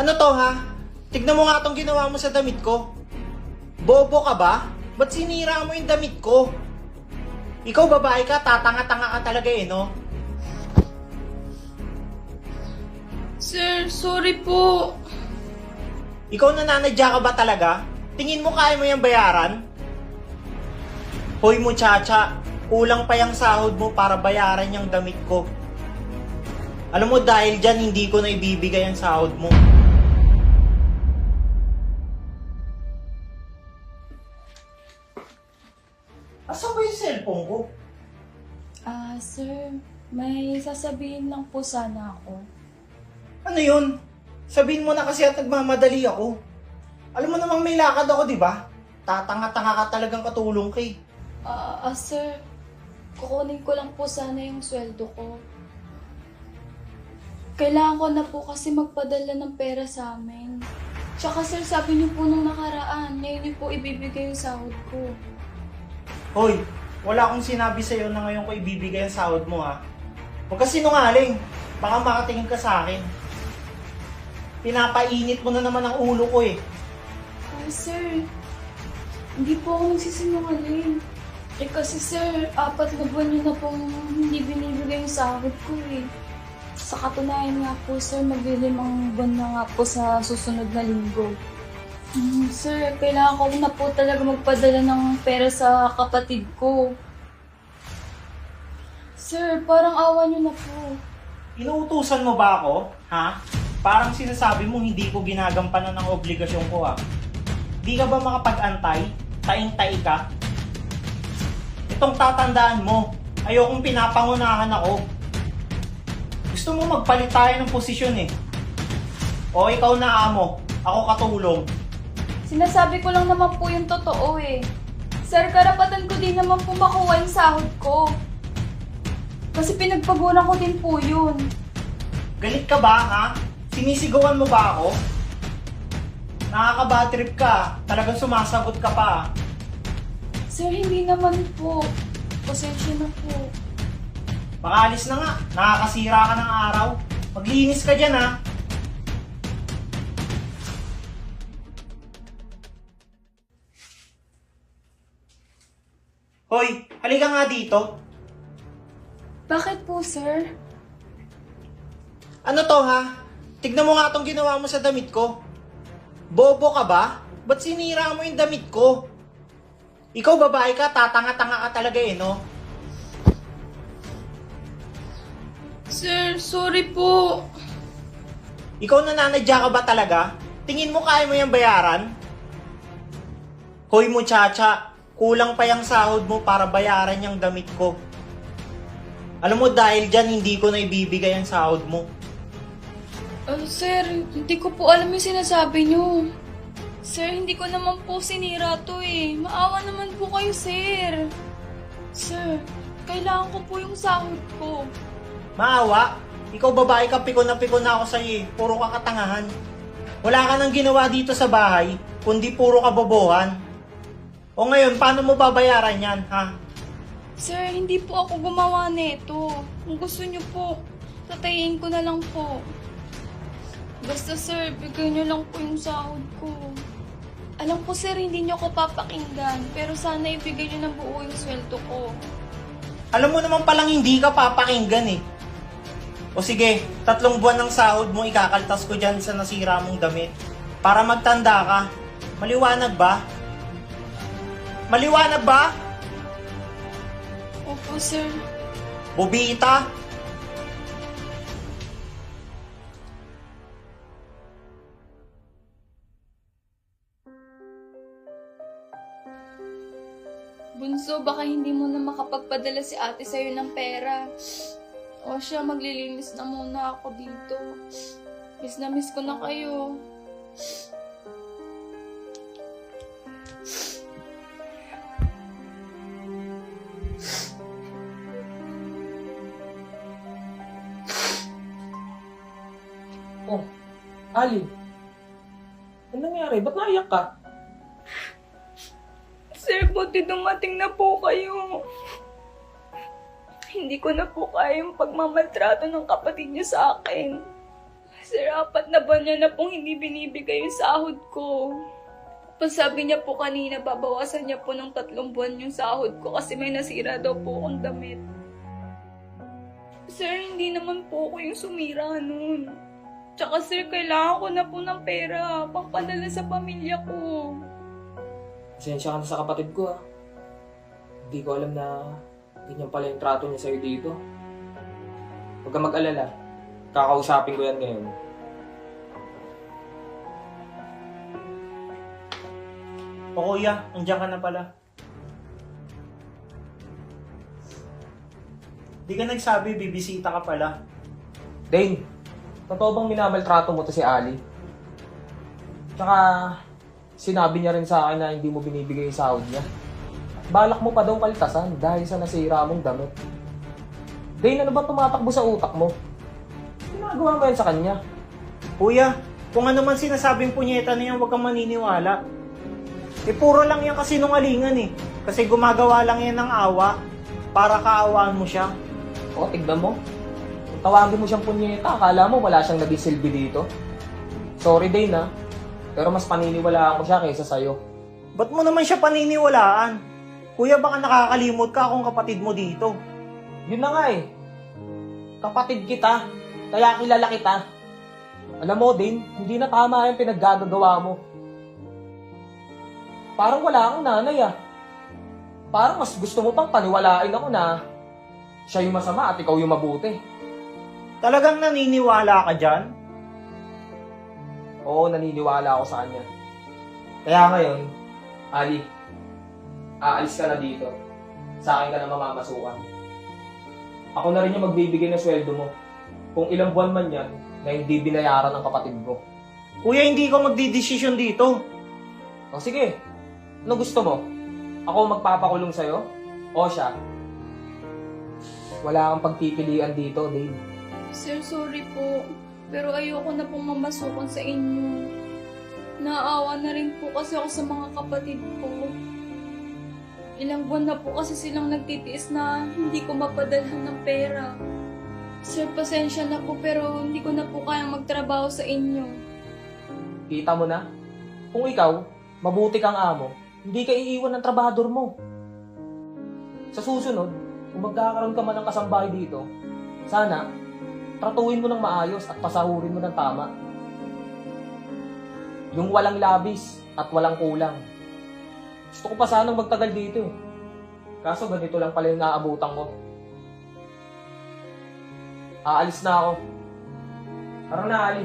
Ano to ha? Tignan mo nga tong ginawa mo sa damit ko. Bobo ka ba? Ba't sinira mo yung damit ko? Ikaw babae ka, tatanga-tanga ka talaga eh, no? Sir, sorry po. Ikaw nananadya ka ba talaga? Tingin mo kaya mo yung bayaran? Hoy muchacha, kulang pa yung sahod mo para bayaran yung damit ko. Alam mo dahil dyan hindi ko na ibibigay ang sahod mo. Asan ba yung cellphone ko? Sir, may sasabihin lang po sana ako. Ano yun? Sabihin mo na kasi at nagmamadali ako. Alam mo namang may lakad ako, di ba? Tatanga-tanga ka talagang katulong kay. Sir, kukunin ko lang po sana yung sweldo ko. Kailangan ko na po kasi magpadala ng pera sa amin. Tsaka sir, sabi niyo po nung nakaraan, ngayon niyo po ibibigay yung sahod ko. Hoy, wala akong sinabi sa'yo na ngayon ko ibibigay ang sahod mo ha. Huwag ka sinungaling. Baka makatingin ka sa akin. Pinapainit mo na naman ang ulo ko eh. Sir, hindi po ako nagsisinungaling. Kasi sir, 4 na buwan niyo na pong hindi binibigay yung sahod ko eh. Sa katunayan nga po sir, mag-5 buwan na nga po sa susunod na linggo. Sir, kailangan ko na po talaga magpadala ng pera sa kapatid ko. Sir, parang awa niyo na po. Inuutusan mo ba ako? Ha? Parang sinasabi mo hindi ko ginagampanan ng obligasyon ko ha. Di ka ba makapag-antay? Taing-tai ka? Itong tatandaan mo, ayokong pinapangunahan ako. Gusto mo magpalit tayo ng posisyon eh. O ikaw na amo, ako katulong. Sinasabi ko lang naman po yung totoo eh. Sir, karapatan ko din naman po makuha yung sahod ko. Kasi pinagpaguran ko din po yun. Galit ka ba ha? Sinisigawan mo ba ako? Nakaka-bad trip ka, talagang sumasagot ka pa. Sir, hindi naman po. Pasensya na po. Makaalis na nga, nakakasira ka ng araw. Maglinis ka dyan ha. Hoy, halika nga dito. Bakit po, sir? Ano to ha? Tignan mo nga tong ginawa mo sa damit ko. Bobo ka ba? Ba't sinira mo yung damit ko? Ikaw babae ka, tatanga-tanga ka talaga eh, no? Sir, sorry po. Ikaw nananadya ka ba talaga? Tingin mo kaya mo yung bayaran? Hoy muchacha, kulang pa yung sahod mo para bayaran yung damit ko. Alam mo dahil dyan hindi ko na ibibigay ang sahod mo. Sir, hindi ko po alam yung sinasabi niyo. Sir, hindi ko naman po sinira to eh. Maawa naman po kayo, sir. Sir, kailangan ko po yung sahod ko. Maawa? Ikaw babae ka, pikon na ako sa'yo eh. Puro ka katangahan. Wala ka nang ginawa dito sa bahay, kundi puro kabobohan. O ngayon, paano mo babayaran yan, ha? Sir, hindi po ako gumawa nito. Kung gusto niyo po, tatayin ko na lang po. Basta sir, bigay niyo lang po yung sahod ko. Alam ko sir, hindi niyo ako papakinggan, pero sana ibigay niyo ng buo yung sweldo ko. Alam mo naman palang hindi ka papakinggan eh. O sige, 3 buwan ng sahod mo ikakaltas ko dyan sa nasira mong damit. Para magtanda ka. Maliwanag ba? Maliwanag ba? Opo sir. Bobita? Bunso, baka hindi mo na makapagpadala si ate sa'yo ng pera. O siya, maglilinis na muna ako dito. Miss na miss ko na kayo. Oh, Ali. Ano nangyari? Ba't naiyak ka? Sir, buti dumating na po kayo. Hindi ko na po kaya yung pagmamaltrato ng kapatid niyo sa akin. Sir, 4 na buwan niya na pong hindi binibigay yung sahod ko. Tapos sabi niya po kanina, babawasan niya po ng 3 buwan yung sahod ko kasi may nasira daw po akong damit. Sir, hindi naman po ako yung sumira nun. Tsaka sir, kailangan ko na po ng pera pangpadala sa pamilya ko. Pasensya ka na sa kapatid ko ha. Hindi ko alam na ganyan pala yung trato niya sa'yo dito. Huwag kang mag-alala. Kakausapin ko yan ngayon. O kuya, andiyan ka na pala. Di ka nagsabi, bibisita ka pala. Dane, totoo bang minamaltrato mo to si Ali? Tsaka, sinabi niya rin sa akin na hindi mo binibigay yung sahod niya. Balak mo pa daw paltasan dahil sa nasira mong damit. Dane, ano ba tumatakbo sa utak mo? Ginagawa mo yan sa kanya. Kuya, kung ano man sinasabing punyeta na yan, huwag kang maniniwala. Puro lang yan kasi nungalingan eh. Kasi gumagawa lang yan ng awa para kaawaan mo siya. O, tignan mo. Kung tawagin mo siyang punyeta, akala mo wala siyang naging silbi dito. Sorry, Dane ha. Pero mas paniniwalaan ko siya kaysa sa'yo. Ba't mo naman siya paniniwalaan? Kuya, baka nakakalimot ka akong kapatid mo dito. Yun na nga eh. Kapatid kita. Kaya kilala kita. Alam mo, Dane, hindi na tama yung pinaggagawa mo. Parang wala kang nanay ah. Parang mas gusto mo pang paniwalain ako na siya yung masama at ikaw yung mabuti. Talagang naniniwala ka dyan? Oo, naniniwala ako sa kanya. Kaya ngayon, Ali, aalis ka na dito. Sa akin ka na mamamasukan. Ako na rin yung magbibigay ng sweldo mo. Kung ilang buwan man yan na hindi binayaran ng kapatid mo. Kuya, hindi ko magdidesisyon dito. O sige, ano gusto mo? Ako magpapakulong sa'yo? O siya? Wala kang pagpipilian dito, Dave. Sir, sorry po. Pero ayoko na pong mamasukan sa inyo. Naawa na rin po kasi ako sa mga kapatid ko. Ilang buwan na po kasi silang nagtitiis na hindi ko mapadalhan ng pera. Sir, pasensya na po pero hindi ko na po kayang magtrabaho sa inyo. Kita mo na? Kung ikaw, mabuti kang amo, hindi ka iiwan ng trabahador mo. Sa susunod, kung magkakaroon ka man ng kasambahay dito, sana, tratuhin mo ng maayos at pasahurin mo ng tama. Yung walang labis at walang kulang. Gusto ko pa sanang magtagal dito eh. Kaso ganito lang pala yung naaabutan ko. Aalis na ako. Tara na, Ali.